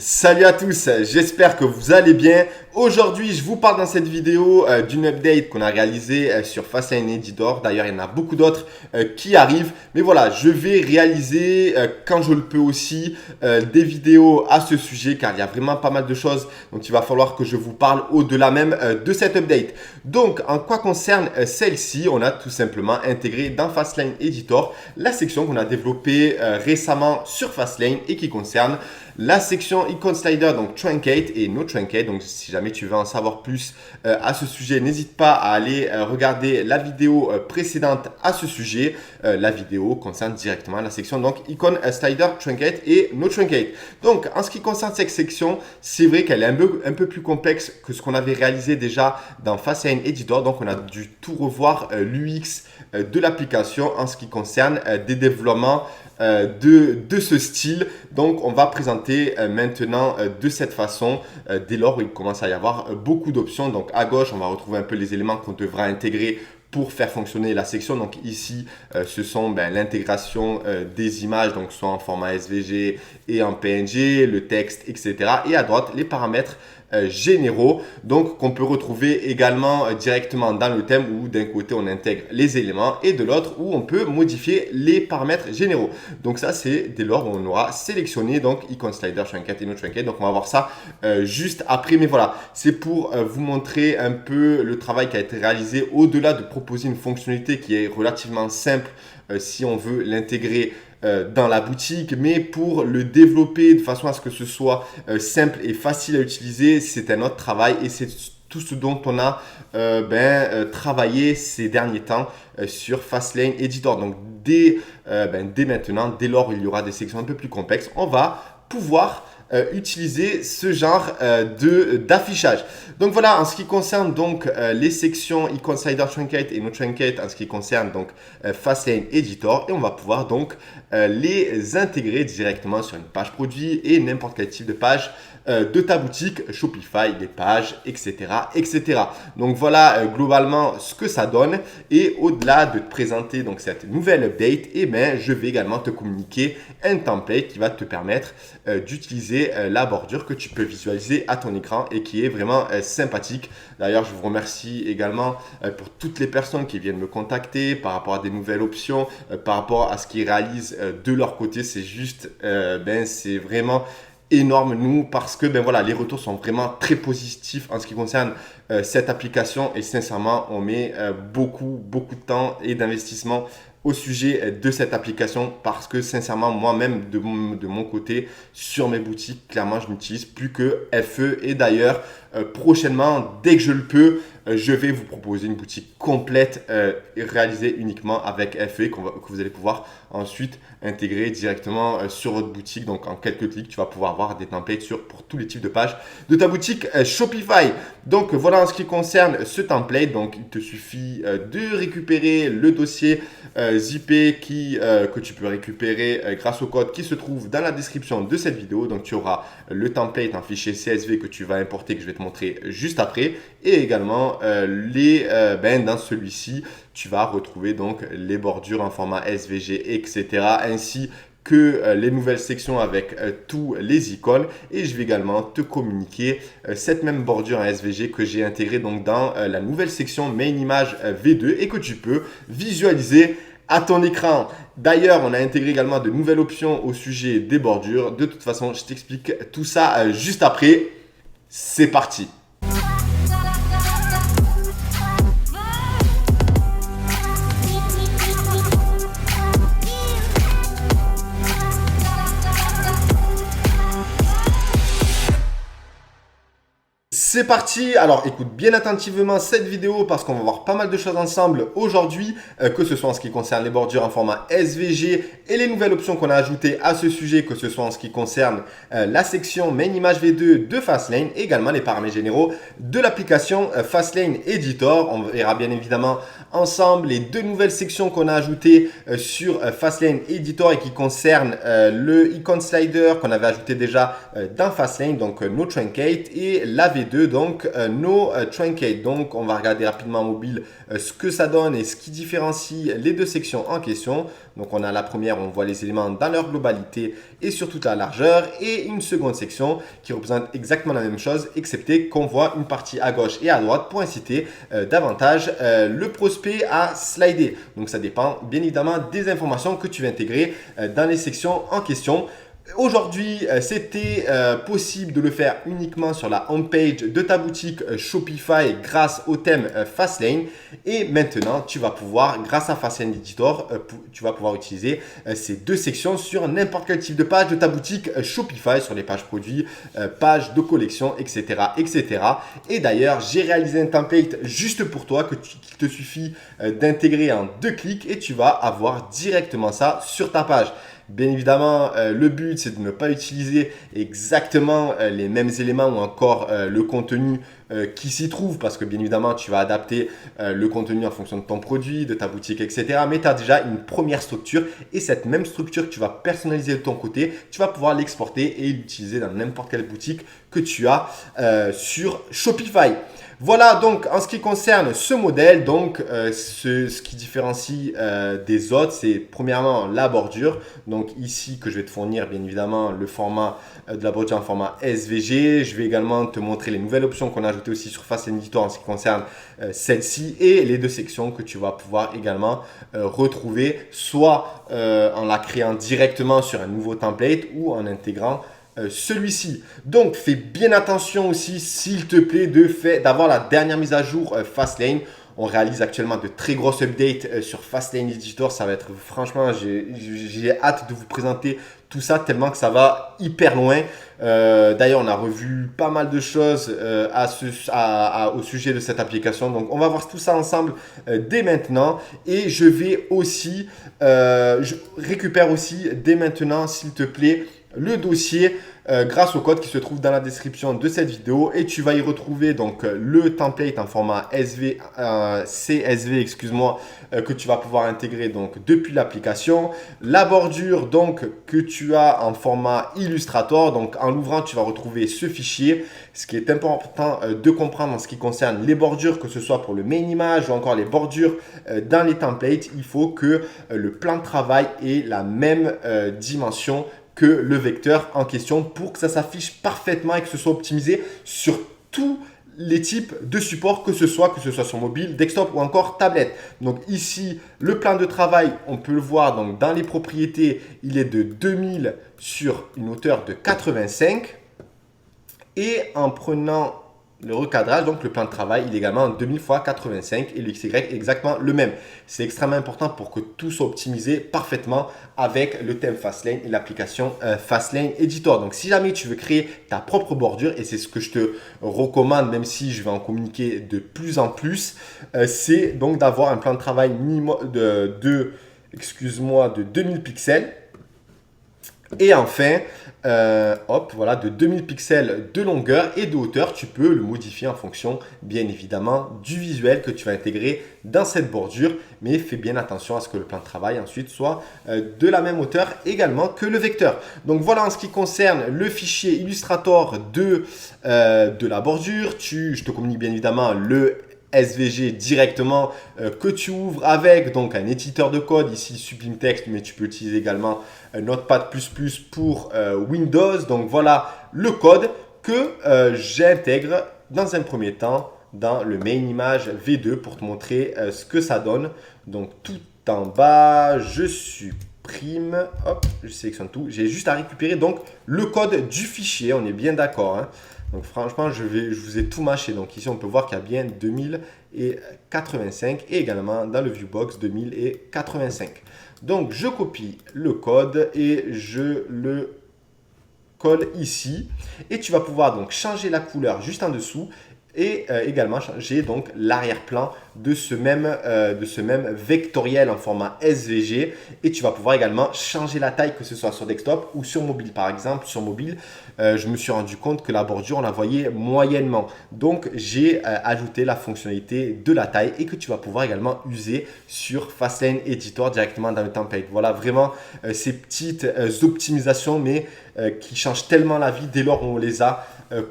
Salut à tous, j'espère que vous allez bien. Aujourd'hui, je vous parle dans cette vidéo d'une update qu'on a réalisée sur Fastlane Editor. D'ailleurs, il y en a beaucoup d'autres qui arrivent. Mais voilà, je vais réaliser quand je le peux aussi des vidéos à ce sujet car il y a vraiment pas mal de choses. Donc, il va falloir que je vous parle au-delà même de cette update. Donc, en quoi concerne celle-ci, on a tout simplement intégré dans Fastlane Editor la section qu'on a développée récemment sur Fastlane et qui concerne la section Icon Slider, donc Truncate et No Truncate. Donc, si jamais tu veux en savoir plus à ce sujet, n'hésite pas à aller regarder la vidéo précédente à ce sujet. La vidéo concerne directement la section donc Icon Slider, Truncate et No Truncate. Donc, en ce qui concerne cette section, c'est vrai qu'elle est un peu plus complexe que ce qu'on avait réalisé déjà dans Fastlane Editor. Donc, on a dû tout revoir l'UX de l'application en ce qui concerne des développements de ce style. Donc, on va présenter maintenant de cette façon dès lors où il commence à y avoir beaucoup d'options. Donc, à gauche, on va retrouver un peu les éléments qu'on devra intégrer pour faire fonctionner la section. Donc ici, ce sont l'intégration des images, donc soit en format SVG et en PNG, le texte, etc. Et à droite, les paramètres généraux, donc qu'on peut retrouver également directement dans le thème où d'un côté on intègre les éléments et de l'autre où on peut modifier les paramètres généraux. Donc ça c'est dès lors où on aura sélectionné donc Icon Slider, Truncate et No Truncate. Donc on va voir ça juste après, mais voilà, c'est pour vous montrer un peu le travail qui a été réalisé au-delà de proposer une fonctionnalité qui est relativement simple si on veut l'intégrer dans la boutique, mais pour le développer de façon à ce que ce soit simple et facile à utiliser, c'est un autre travail et c'est tout ce dont on a travaillé ces derniers temps sur Fastlane Editor. Donc dès maintenant, dès lors où il y aura des sections un peu plus complexes, on va pouvoir utiliser ce genre d'affichage. Donc voilà, en ce qui concerne donc les sections Icon Slider, Truncate et No Truncate, en ce qui concerne donc Fastlane Editor, et on va pouvoir donc les intégrer directement sur une page produit et n'importe quel type de page de ta boutique, Shopify, des pages, etc., etc. Donc voilà globalement ce que ça donne. Et au-delà de te présenter donc cette nouvelle update, je vais également te communiquer un template qui va te permettre d'utiliser la bordure que tu peux visualiser à ton écran et qui est vraiment sympathique. D'ailleurs, je vous remercie également pour toutes les personnes qui viennent me contacter par rapport à des nouvelles options, par rapport à ce qu'ils réalisent de leur côté. C'est juste, c'est vraiment énorme nous parce que les retours sont vraiment très positifs en ce qui concerne cette application et sincèrement on met beaucoup de temps et d'investissement au sujet de cette application parce que sincèrement moi-même de mon côté sur mes boutiques clairement je n'utilise plus que FE et d'ailleurs prochainement dès que je le peux je vais vous proposer une boutique complète réalisée uniquement avec FE que vous allez pouvoir ensuite intégrer directement sur votre boutique. Donc en quelques clics tu vas pouvoir avoir des templates pour tous les types de pages de ta boutique Shopify. Donc voilà en ce qui concerne ce template. Donc il te suffit de récupérer le dossier zippé que tu peux récupérer grâce au code qui se trouve dans la description de cette vidéo. Donc tu auras le template en fichier CSV que tu vas importer que je vais te montrer juste après et également dans celui-ci tu vas retrouver donc les bordures en format SVG etc ainsi que les nouvelles sections avec tous les icônes et je vais également te communiquer cette même bordure en SVG que j'ai intégrée donc dans la nouvelle section Main Image V2 et que tu peux visualiser à ton écran. D'ailleurs, on a intégré également de nouvelles options au sujet des bordures. De toute façon, je t'explique tout ça juste après. C'est parti. C'est parti. Alors écoute bien attentivement cette vidéo parce qu'on va voir pas mal de choses ensemble aujourd'hui, que ce soit en ce qui concerne les bordures en format SVG et les nouvelles options qu'on a ajoutées à ce sujet, que ce soit en ce qui concerne la section Main Image V2 de Fastlane et également les paramètres généraux de l'application Fastlane Editor. On verra bien évidemment ensemble les deux nouvelles sections qu'on a ajoutées sur Fastlane Editor et qui concernent le Icon Slider qu'on avait ajouté déjà dans Fastlane, donc No Truncate et la V2 2, donc No Truncate. Donc on va regarder rapidement en mobile ce que ça donne et ce qui différencie les deux sections en question. Donc on a la première, on voit les éléments dans leur globalité et sur toute la largeur, et une seconde section qui représente exactement la même chose, excepté qu'on voit une partie à gauche et à droite pour inciter davantage le prospect à slider. Donc ça dépend bien évidemment des informations que tu vas intégrer dans les sections en question. Aujourd'hui, c'était possible de le faire uniquement sur la homepage de ta boutique Shopify grâce au thème Fastlane. Et maintenant, tu vas pouvoir, grâce à Fastlane Editor, tu vas pouvoir utiliser ces deux sections sur n'importe quel type de page de ta boutique Shopify, sur les pages produits, pages de collection, etc., etc. Et d'ailleurs, j'ai réalisé un template juste pour toi qu'il te suffit d'intégrer en 2 clics et tu vas avoir directement ça sur ta page. Bien évidemment, le but, c'est de ne pas utiliser exactement les mêmes éléments ou encore le contenu qui s'y trouve, parce que bien évidemment, tu vas adapter le contenu en fonction de ton produit, de ta boutique, etc. Mais tu as déjà une première structure, et cette même structure que tu vas personnaliser de ton côté, tu vas pouvoir l'exporter et l'utiliser dans n'importe quelle boutique que tu as sur Shopify. Voilà donc en ce qui concerne ce modèle, donc ce qui différencie des autres, c'est premièrement la bordure. Donc ici que je vais te fournir bien évidemment le format de la bordure en format SVG. Je vais également te montrer les nouvelles options qu'on a ajoutées aussi sur Fastlane Editor en ce qui concerne celle-ci, et les deux sections que tu vas pouvoir également retrouver soit en la créant directement sur un nouveau template ou en intégrant celui-ci. Donc fais bien attention aussi, s'il te plaît, d'avoir la dernière mise à jour Fastlane. On réalise actuellement de très grosses updates sur Fastlane Editor. Ça va être, franchement, j'ai hâte de vous présenter tout ça tellement que ça va hyper loin. D'ailleurs, on a revu pas mal de choses au sujet de cette application. Donc, on va voir tout ça ensemble dès maintenant. Et je vais aussi, je récupère aussi dès maintenant, s'il te plaît, le dossier grâce au code qui se trouve dans la description de cette vidéo, et tu vas y retrouver donc le template en format CSV, excuse-moi, que tu vas pouvoir intégrer donc depuis l'application, la bordure donc que tu as en format Illustrator. Donc en l'ouvrant, tu vas retrouver ce fichier. Ce qui est important de comprendre en ce qui concerne les bordures, que ce soit pour le main image ou encore les bordures dans les templates, il faut que le plan de travail ait la même dimension que le vecteur en question pour que ça s'affiche parfaitement et que ce soit optimisé sur tous les types de supports, que ce soit sur mobile, desktop ou encore tablette. Donc ici, le plan de travail, on peut le voir donc dans les propriétés, il est de 2000 sur une hauteur de 85. Et en prenant le recadrage, donc le plan de travail, il est également en 2000 x 85 et le XY est exactement le même. C'est extrêmement important pour que tout soit optimisé parfaitement avec le thème Fastlane et l'application Fastlane Editor. Donc si jamais tu veux créer ta propre bordure, et c'est ce que je te recommande, même si je vais en communiquer de plus en plus, c'est donc d'avoir un plan de travail minimum de 2000 pixels. Et enfin, voilà, de 2000 pixels de longueur et de hauteur, tu peux le modifier en fonction, bien évidemment, du visuel que tu vas intégrer dans cette bordure. Mais fais bien attention à ce que le plan de travail ensuite soit de la même hauteur également que le vecteur. Donc voilà en ce qui concerne le fichier Illustrator de la bordure. Je te communique bien évidemment le SVG directement que tu ouvres avec donc un éditeur de code, ici Sublime Text, mais tu peux utiliser également Notepad++ pour Windows. Donc voilà le code que j'intègre dans un premier temps dans le main image V2 pour te montrer ce que ça donne. Donc tout en bas, je supprime, hop, je sélectionne tout. J'ai juste à récupérer donc le code du fichier, on est bien d'accord, hein. Donc franchement, je vous ai tout mâché. Donc ici, on peut voir qu'il y a bien 2085 et également dans le Viewbox 2085. Donc je copie le code et je le colle ici. Et tu vas pouvoir donc changer la couleur juste en dessous Et également, j'ai donc l'arrière-plan de ce même vectoriel en format SVG. Et tu vas pouvoir également changer la taille, que ce soit sur desktop ou sur mobile. Par exemple, sur mobile, je me suis rendu compte que la bordure, on la voyait moyennement. Donc, j'ai ajouté la fonctionnalité de la taille et que tu vas pouvoir également user sur Fastlane Editor directement dans le template. Voilà vraiment ces petites optimisations, mais qui changent tellement la vie dès lors où on les a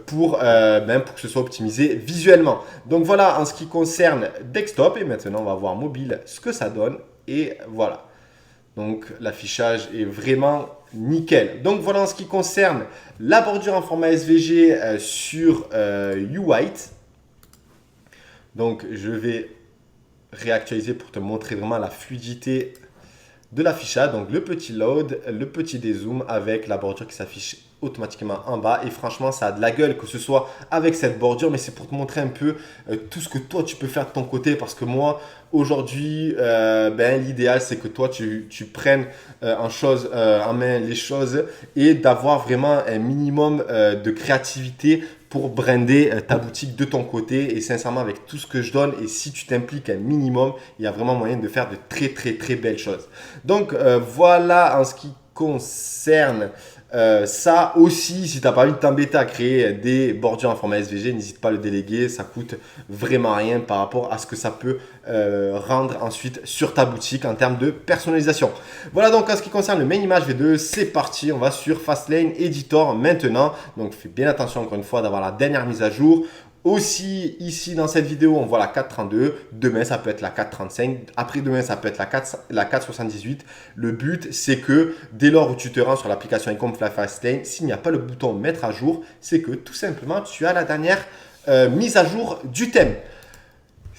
pour que ce soit optimisé visuellement. Donc voilà en ce qui concerne desktop. Et maintenant, on va voir mobile ce que ça donne. Et voilà. Donc l'affichage est vraiment nickel. Donc voilà en ce qui concerne la bordure en format SVG sur U-White. Donc je vais réactualiser pour te montrer vraiment la fluidité de l'affichage. Donc le petit load, le petit dézoom avec la bordure qui s'affiche automatiquement en bas. Et franchement, ça a de la gueule que ce soit avec cette bordure, mais c'est pour te montrer un peu tout ce que toi tu peux faire de ton côté. Parce que moi, aujourd'hui, l'idéal c'est que toi tu prennes en main les choses et d'avoir vraiment un minimum de créativité pour brander ta boutique de ton côté. Et sincèrement, avec tout ce que je donne, et si tu t'impliques un minimum, il y a vraiment moyen de faire de très très très belles choses. Donc voilà en ce qui concerne ça aussi. Si tu n'as pas envie de t'embêter à créer des bordures en format SVG, n'hésite pas à le déléguer. Ça coûte vraiment rien par rapport à ce que ça peut rendre ensuite sur ta boutique en termes de personnalisation. Voilà donc en ce qui concerne le main image V2, c'est parti. On va sur Fastlane Editor maintenant. Donc fais bien attention encore une fois d'avoir la dernière mise à jour. Aussi, ici dans cette vidéo, on voit la 432. Demain, ça peut être la 435. Après demain, ça peut être la 478. Le but, c'est que dès lors où tu te rends sur l'application Ecomfly Fastlane, s'il n'y a pas le bouton mettre à jour, c'est que tout simplement, tu as la dernière mise à jour du thème.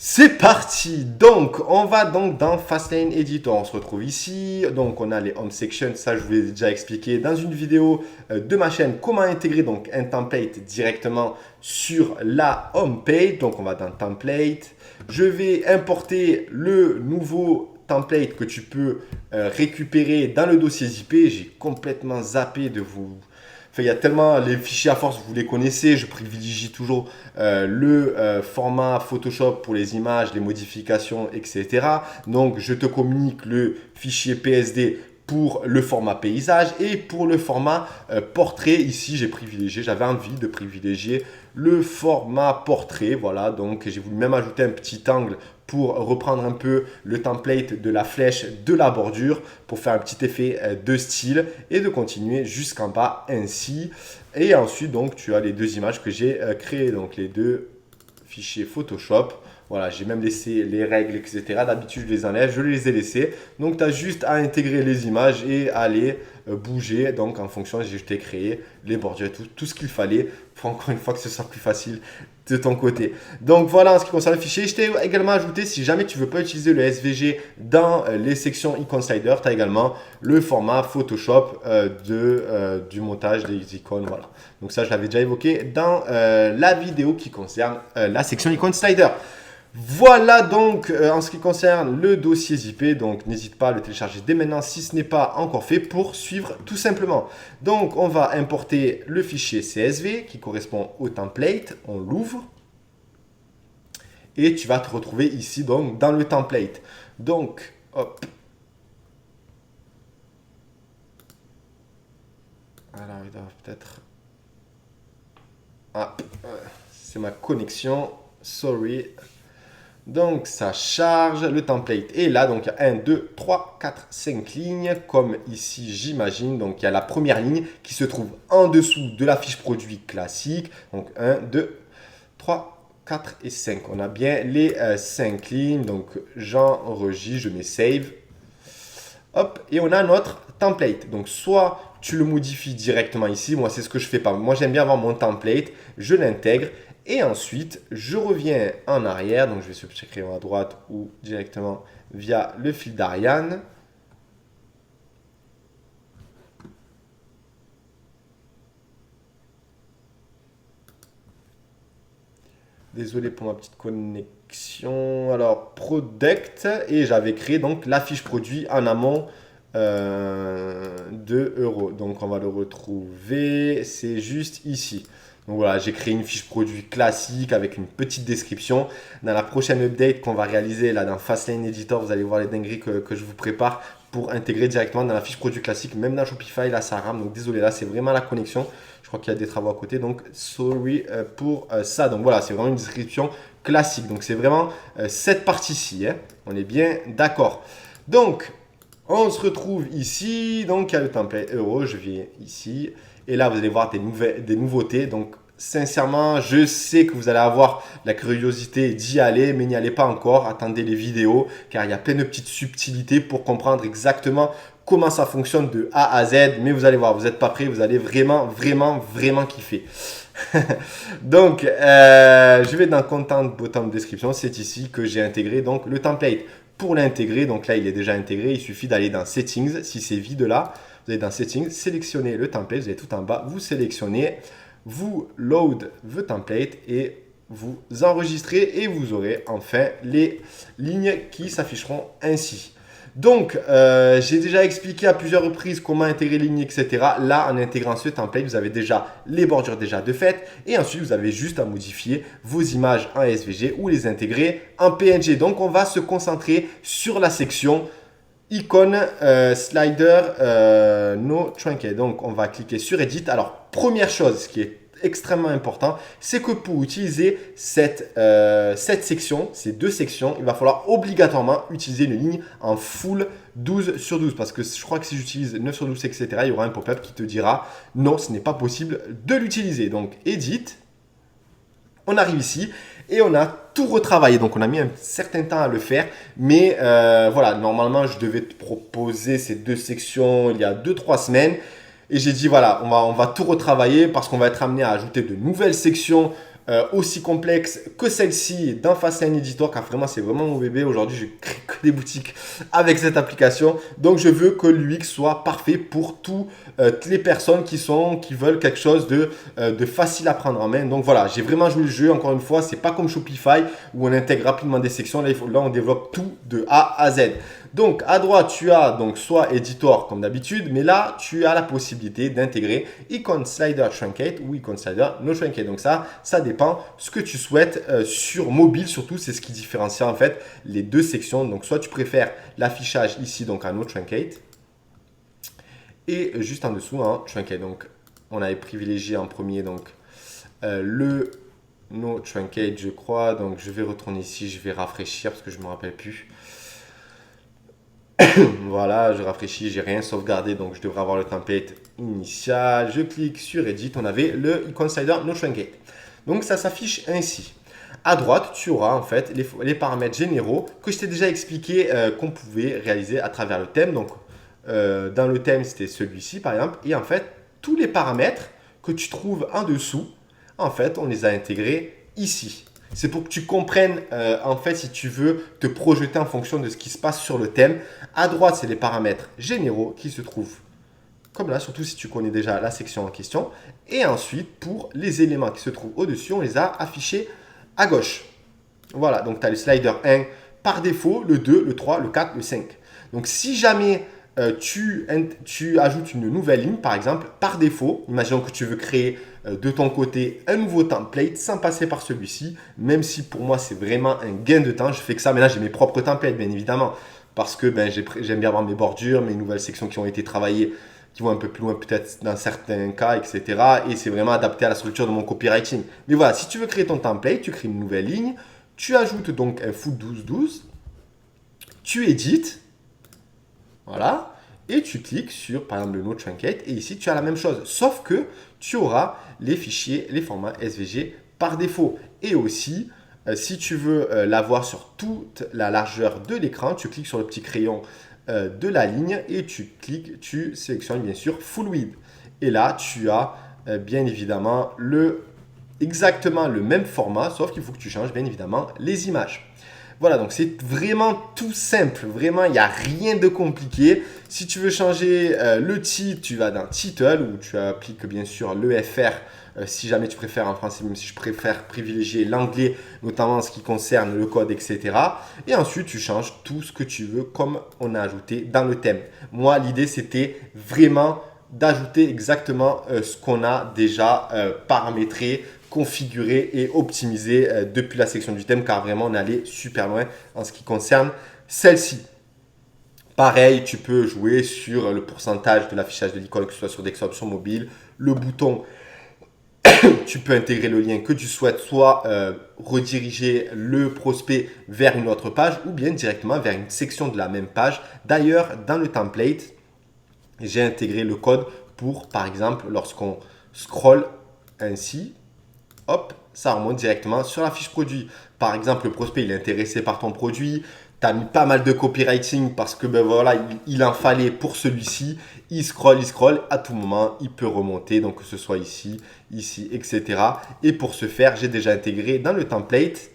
C'est parti. Donc, on va donc dans Fastlane Editor. On se retrouve ici. Donc, on a les Home Sections. Ça, je vous l'ai déjà expliqué dans une vidéo de ma chaîne. Comment intégrer donc un template directement sur la Home Page. Donc, on va dans Template. Je vais importer le nouveau template que tu peux récupérer dans le dossier zip. J'ai complètement zappé de vous... Enfin, il y a tellement les fichiers à force, vous les connaissez. Je privilégie toujours le format Photoshop pour les images, les modifications, etc. Donc, je te communique le fichier PSD pour le format paysage et pour le format portrait. Ici, j'avais envie de privilégier le format portrait. Voilà, donc j'ai voulu même ajouter un petit angle pour reprendre un peu le template de la flèche de la bordure pour faire un petit effet de style et de continuer jusqu'en bas ainsi. Et ensuite, donc, tu as les deux images que j'ai créées, donc les deux fichiers Photoshop. Voilà, j'ai même laissé les règles, etc. D'habitude, je les enlève, je les ai laissées. Donc, tu as juste à intégrer les images et à les bouger. Donc, en fonction, je t'ai créé les bordures, tout ce qu'il fallait pour encore une fois que ce soit plus facile de ton côté. Donc, voilà en ce qui concerne le fichier. Je t'ai également ajouté, si jamais tu ne veux pas utiliser le SVG dans les sections Icon Slider, tu as également le format Photoshop du montage des icônes. Voilà. Donc, ça, je l'avais déjà évoqué dans la vidéo qui concerne la section Icon Slider. Voilà donc en ce qui concerne le dossier zippé, donc n'hésite pas à le télécharger dès maintenant si ce n'est pas encore fait pour suivre tout simplement. Donc on va importer le fichier CSV qui correspond au template, on l'ouvre et tu vas te retrouver ici donc dans le template. Donc hop. Alors il doit peut-être... Ah, c'est ma connexion, sorry. Donc, ça charge le template. Et là, donc, il y a 1, 2, 3, 4, 5 lignes, comme ici, j'imagine. Donc, il y a la première ligne qui se trouve en dessous de la fiche produit classique. Donc, 1, 2, 3, 4 et 5. On a bien les 5 lignes. Donc, j'enregistre, je mets Save. Hop, et on a notre template. Donc, soit tu le modifies directement ici. Moi, c'est ce que je fais pas. Moi, j'aime bien avoir mon template. Je l'intègre. Et ensuite, je reviens en arrière. Donc, je vais sur ce crayon à droite ou directement via le fil d'Ariane. Désolé pour ma petite connexion. Alors, Product. Et j'avais créé donc la fiche produit en amont de euros. Donc, on va le retrouver. C'est juste ici. Donc voilà, j'ai créé une fiche produit classique avec une petite description. Dans la prochaine update qu'on va réaliser là dans Fastlane Editor, vous allez voir les dingueries que je vous prépare pour intégrer directement dans la fiche produit classique, même dans Shopify. Là, ça rame. Donc désolé, là, c'est vraiment la connexion. Je crois qu'il y a des travaux à côté. Donc, sorry pour ça. Donc voilà, c'est vraiment une description classique. Donc c'est vraiment cette partie-ci. Hein. On est bien d'accord. Donc, on se retrouve ici. Donc, il y a le template euro. Je viens ici. Et là, vous allez voir des nouveautés. Donc, sincèrement, je sais que vous allez avoir la curiosité d'y aller, mais n'y allez pas encore. Attendez les vidéos, car il y a plein de petites subtilités pour comprendre exactement comment ça fonctionne de A à Z. Mais vous allez voir, vous n'êtes pas prêts. Vous allez vraiment kiffer. Donc, je vais dans Content Bottom Description. C'est ici que j'ai intégré donc le template. Pour l'intégrer, donc là, il est déjà intégré. Il suffit d'aller dans Settings. Si c'est vide là, vous allez dans Settings, sélectionnez le template. Vous allez tout en bas, vous sélectionnez, vous load the template et vous enregistrez et vous aurez enfin les lignes qui s'afficheront ainsi. Donc, j'ai déjà expliqué à plusieurs reprises comment intégrer les lignes, etc. Là, en intégrant ce template, vous avez déjà les bordures déjà de fait. Et ensuite, vous avez juste à modifier vos images en SVG ou les intégrer en PNG. Donc, on va se concentrer sur la section icône slider no truncate. Donc, on va cliquer sur Edit. Alors, première chose qui est extrêmement important, c'est que pour utiliser cette section, ces deux sections, il va falloir obligatoirement utiliser une ligne en full 12/12 parce que je crois que si j'utilise 9/12, etc., il y aura un pop-up qui te dira non, ce n'est pas possible de l'utiliser. Donc, Edit, on arrive ici et on a tout retravaillé. Donc, on a mis un certain temps à le faire, mais voilà, normalement, je devais te proposer ces deux sections il y a 2-3 semaines. Et j'ai dit, voilà, on va tout retravailler parce qu'on va être amené à ajouter de nouvelles sections aussi complexes que celle-ci dans Fastlane Editor, car vraiment, c'est vraiment mon bébé. Aujourd'hui, je crée que des boutiques avec cette application. Donc, je veux que l'UX soit parfait pour toutes les personnes qui veulent quelque chose de facile à prendre en main. Donc, voilà, j'ai vraiment joué le jeu. Encore une fois, c'est pas comme Shopify où on intègre rapidement des sections. Là, on développe tout de A à Z. Donc, à droite, tu as donc soit Editor comme d'habitude, mais là, tu as la possibilité d'intégrer Icon Slider Truncate ou Icon Slider No Truncate. Donc ça dépend ce que tu souhaites sur mobile surtout. C'est ce qui différencie en fait les deux sections. Donc, soit tu préfères l'affichage ici, donc à No Truncate, et juste en dessous, hein, Truncate. Donc, on avait privilégié en premier donc le No Truncate, je crois. Donc, je vais retourner ici, je vais rafraîchir parce que je ne me rappelle plus. Voilà, je rafraîchis, j'ai rien sauvegardé, donc je devrais avoir le template initial. Je clique sur Edit, on avait le Icon Slider No Truncate. Donc ça s'affiche ainsi. À droite, tu auras en fait les paramètres généraux que je t'ai déjà expliqué qu'on pouvait réaliser à travers le thème. Donc dans le thème, c'était celui-ci par exemple. Et en fait, tous les paramètres que tu trouves en dessous, en fait, on les a intégrés ici. C'est pour que tu comprennes, en fait, si tu veux te projeter en fonction de ce qui se passe sur le thème. À droite, c'est les paramètres généraux qui se trouvent comme là, surtout si tu connais déjà la section en question. Et ensuite, pour les éléments qui se trouvent au-dessus, on les a affichés à gauche. Voilà, donc tu as le slider 1 par défaut, le 2, le 3, le 4, le 5. Donc, si jamais tu ajoutes une nouvelle ligne, par exemple, par défaut, imaginons que tu veux créer de ton côté un nouveau template sans passer par celui-ci, même si pour moi c'est vraiment un gain de temps, je fais que ça. Maintenant j'ai mes propres templates bien évidemment, parce que j'aime bien avoir mes bordures, mes nouvelles sections qui ont été travaillées, qui vont un peu plus loin peut-être dans certains cas, etc. Et c'est vraiment adapté à la structure de mon copywriting. Mais voilà, si tu veux créer ton template, tu crées une nouvelle ligne, tu ajoutes donc un full 12/12, tu édites, voilà. Et tu cliques sur, par exemple, le No Truncate. Et ici, tu as la même chose. Sauf que tu auras les fichiers, les formats SVG par défaut. Et aussi, si tu veux l'avoir sur toute la largeur de l'écran, tu cliques sur le petit crayon de la ligne et tu sélectionnes bien sûr Full Width. Et là, tu as bien évidemment exactement le même format, sauf qu'il faut que tu changes bien évidemment les images. Voilà, donc c'est vraiment tout simple. Vraiment, il n'y a rien de compliqué. Si tu veux changer le titre, tu vas dans Title où tu appliques bien sûr le FR si jamais tu préfères en français, même si je préfère privilégier l'anglais, notamment en ce qui concerne le code, etc. Et ensuite, tu changes tout ce que tu veux comme on a ajouté dans le thème. Moi, l'idée, c'était vraiment d'ajouter exactement ce qu'on a déjà paramétré, configuré et optimisé depuis la section du thème, car vraiment on est allé super loin en ce qui concerne celle-ci. Pareil, tu peux jouer sur le pourcentage de l'affichage de l'icône, que ce soit sur desktop, sur mobile, le bouton. Tu peux intégrer le lien que tu souhaites, soit rediriger le prospect vers une autre page ou bien directement vers une section de la même page. D'ailleurs, dans le template, j'ai intégré le code pour, par exemple, lorsqu'on scrolle ainsi, hop, ça remonte directement sur la fiche produit. Par exemple, le prospect il est intéressé par ton produit, tu as mis pas mal de copywriting parce que ben voilà, il en fallait pour celui-ci. Il scrolle, à tout moment, il peut remonter, donc que ce soit ici, ici, etc. Et pour ce faire, j'ai déjà intégré dans le template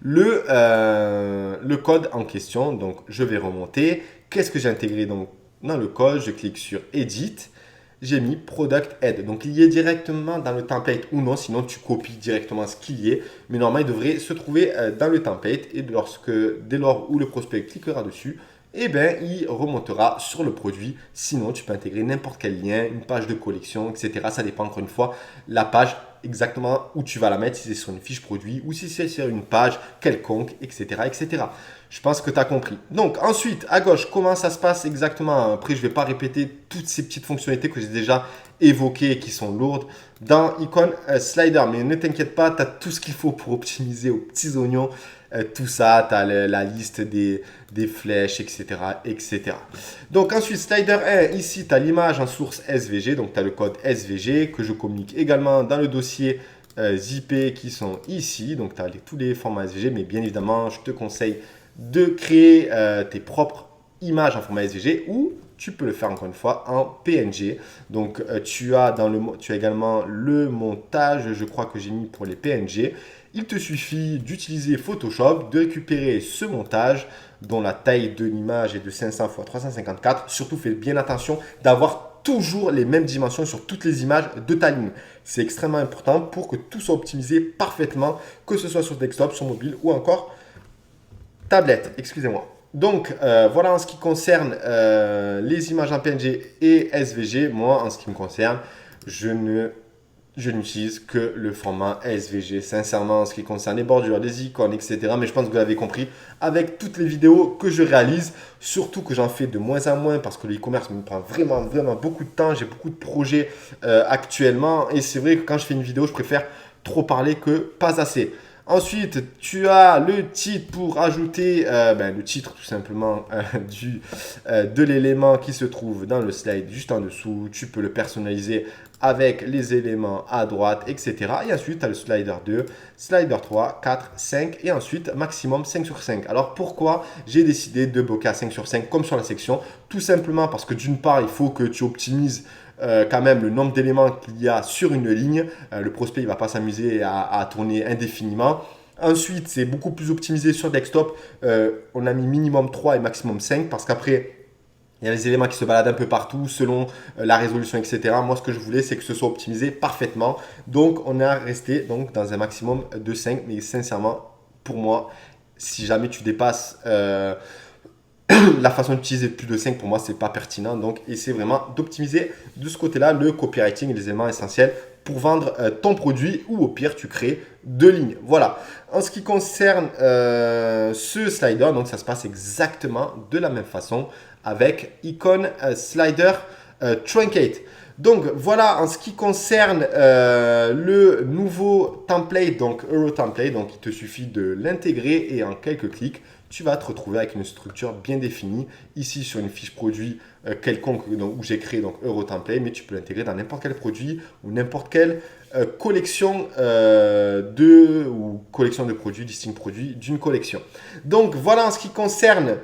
le code en question. Donc, je vais remonter. Qu'est-ce que j'ai intégré donc dans le code? Je clique sur Edit. J'ai mis Product Head. Donc, il y est directement dans le template ou non. Sinon, tu copies directement ce qu'il y est. Mais normalement, il devrait se trouver dans le template. Et dès lors où le prospect cliquera dessus, eh bien, il remontera sur le produit. Sinon, tu peux intégrer n'importe quel lien, une page de collection, etc. Ça dépend encore une fois la page exactement où tu vas la mettre, si c'est sur une fiche produit ou si c'est sur une page quelconque, etc. etc. Je pense que tu as compris. Donc ensuite, à gauche, comment ça se passe exactement? Après, je ne vais pas répéter toutes ces petites fonctionnalités que j'ai déjà évoquées et qui sont lourdes dans Icon Slider. Mais ne t'inquiète pas, tu as tout ce qu'il faut pour optimiser aux petits oignons. Tout ça, tu as la liste des flèches, etc., etc. Donc ensuite, Slider 1, ici, tu as l'image en source SVG. Donc tu as le code SVG que je communique également dans le dossier zippé qui sont ici. Donc tu as tous les formats SVG, mais bien évidemment, je te conseille de créer tes propres images en format SVG ou tu peux le faire encore une fois en PNG. Donc tu as également le montage, je crois que j'ai mis pour les PNG. Il te suffit d'utiliser Photoshop, de récupérer ce montage dont la taille de l'image est de 500 x 354. Surtout, fais bien attention d'avoir toujours les mêmes dimensions sur toutes les images de ta ligne. C'est extrêmement important pour que tout soit optimisé parfaitement, que ce soit sur desktop, sur mobile ou encore tablette. Excusez-moi. Donc, voilà en ce qui concerne les images en PNG et SVG. Moi, en ce qui me concerne, je n'utilise que le format SVG. Sincèrement, en ce qui concerne les bordures, les icônes, etc. Mais je pense que vous l'avez compris avec toutes les vidéos que je réalise. Surtout que j'en fais de moins en moins parce que le e-commerce me prend vraiment, vraiment beaucoup de temps. J'ai beaucoup de projets actuellement. Et c'est vrai que quand je fais une vidéo, je préfère trop parler que pas assez. Ensuite, tu as le titre pour ajouter le titre tout simplement de l'élément qui se trouve dans le slide juste en dessous. Tu peux le personnaliser avec les éléments à droite, etc. Et ensuite, tu as le slider 2, slider 3, 4, 5 et ensuite maximum 5 sur 5. Alors pourquoi j'ai décidé de bloquer à 5 sur 5 comme sur la section? Tout simplement parce que d'une part, il faut que tu optimises quand même le nombre d'éléments qu'il y a sur une ligne. Le prospect ne va pas s'amuser à tourner indéfiniment. Ensuite, c'est beaucoup plus optimisé sur desktop. On a mis minimum 3 et maximum 5 parce qu'après, il y a les éléments qui se baladent un peu partout selon la résolution, etc. Moi, ce que je voulais, c'est que ce soit optimisé parfaitement. Donc, on est resté donc, dans un maximum de 5. Mais sincèrement, pour moi, si jamais tu dépasses la façon d'utiliser plus de 5, pour moi, c'est pas pertinent. Donc, essaie vraiment d'optimiser de ce côté-là le copywriting et les éléments essentiels pour vendre ton produit ou au pire, tu crées deux lignes. Voilà. En ce qui concerne ce slider, donc ça se passe exactement de la même façon avec Icon Slider Truncate. Donc voilà en ce qui concerne le nouveau template, donc Euro Template. Donc il te suffit de l'intégrer et en quelques clics, tu vas te retrouver avec une structure bien définie. Ici sur une fiche produit quelconque où j'ai créé donc Euro Template, mais tu peux l'intégrer dans n'importe quel produit ou n'importe quelle collection ou collection de produits, listing produits d'une collection. Donc voilà en ce qui concerne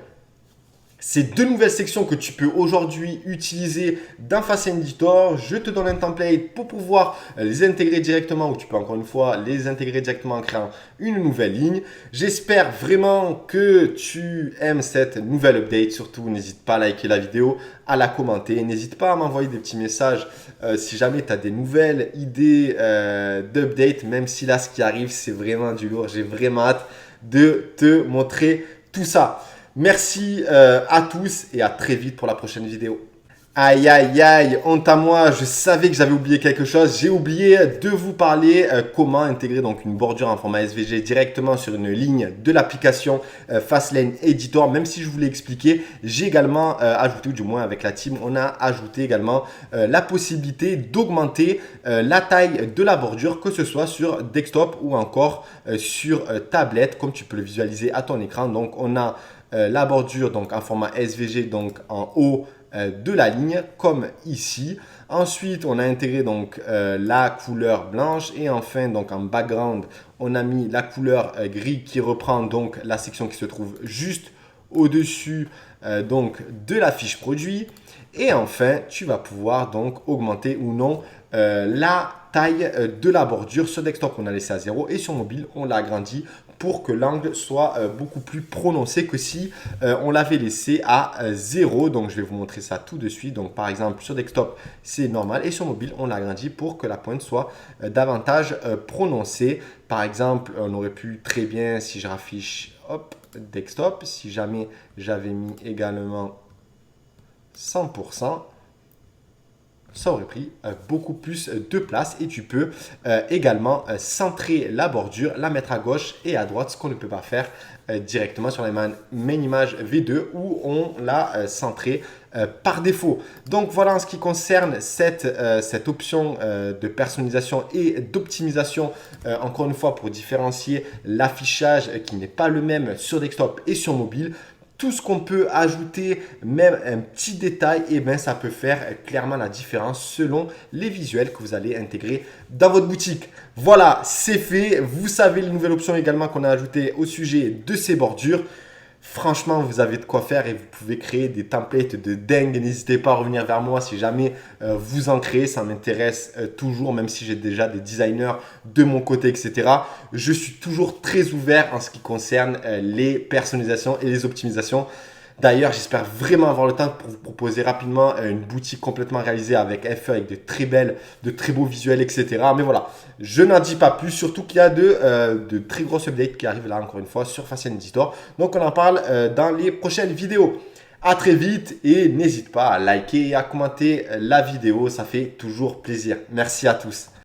ces deux nouvelles sections que tu peux aujourd'hui utiliser dans Facile Editor. Je te donne un template pour pouvoir les intégrer directement ou tu peux encore une fois les intégrer directement en créant une nouvelle ligne. J'espère vraiment que tu aimes cette nouvelle update. Surtout, n'hésite pas à liker la vidéo, à la commenter. N'hésite pas à m'envoyer des petits messages si jamais tu as des nouvelles idées d'update. Même si là, ce qui arrive, c'est vraiment du lourd. J'ai vraiment hâte de te montrer tout ça. Merci à tous et à très vite pour la prochaine vidéo. Aïe aïe aïe, honte à moi, je savais que j'avais oublié quelque chose. J'ai oublié de vous parler comment intégrer donc une bordure en format SVG directement sur une ligne de l'application Fastlane Editor. Même si je vous l'ai expliqué, j'ai également ajouté, ou du moins avec la team, on a ajouté également la possibilité d'augmenter la taille de la bordure, que ce soit sur desktop ou encore sur tablette, comme tu peux le visualiser à ton écran. Donc on a la bordure donc en format SVG, donc en haut de la ligne comme ici. Ensuite, on a intégré donc la couleur blanche et enfin donc en background, on a mis la couleur gris qui reprend donc la section qui se trouve juste au-dessus donc de la fiche produit. Et enfin, tu vas pouvoir donc augmenter ou non la taille de la bordure. Sur desktop, on a laissé à 0 et sur mobile, on l'a agrandi pour que l'angle soit beaucoup plus prononcé que si on l'avait laissé à 0. Donc, je vais vous montrer ça tout de suite. Donc, par exemple, sur desktop, c'est normal et sur mobile, on l'a agrandi pour que la pointe soit davantage prononcée. Par exemple, on aurait pu très bien, si je raffiche, hop, desktop, si jamais j'avais mis également 100%, ça aurait pris beaucoup plus de place et tu peux également centrer la bordure, la mettre à gauche et à droite, ce qu'on ne peut pas faire directement sur la main image V2 où on l'a centré par défaut. Donc voilà en ce qui concerne cette option de personnalisation et d'optimisation, encore une fois pour différencier l'affichage qui n'est pas le même sur desktop et sur mobile. Tout ce qu'on peut ajouter, même un petit détail, et bien ça peut faire clairement la différence selon les visuels que vous allez intégrer dans votre boutique. Voilà, c'est fait. Vous savez les nouvelles options également qu'on a ajoutées au sujet de ces bordures. Franchement, vous avez de quoi faire et vous pouvez créer des templates de dingue. N'hésitez pas à revenir vers moi si jamais vous en créez. Ça m'intéresse toujours, même si j'ai déjà des designers de mon côté, etc. Je suis toujours très ouvert en ce qui concerne les personnalisations et les optimisations. D'ailleurs, j'espère vraiment avoir le temps pour vous proposer rapidement une boutique complètement réalisée avec FE, avec de très beaux visuels, etc. Mais voilà, je n'en dis pas plus, surtout qu'il y a de très grosses updates qui arrivent là, encore une fois, sur Fastlane Editor. Donc, on en parle dans les prochaines vidéos. À très vite et n'hésite pas à liker et à commenter la vidéo, ça fait toujours plaisir. Merci à tous.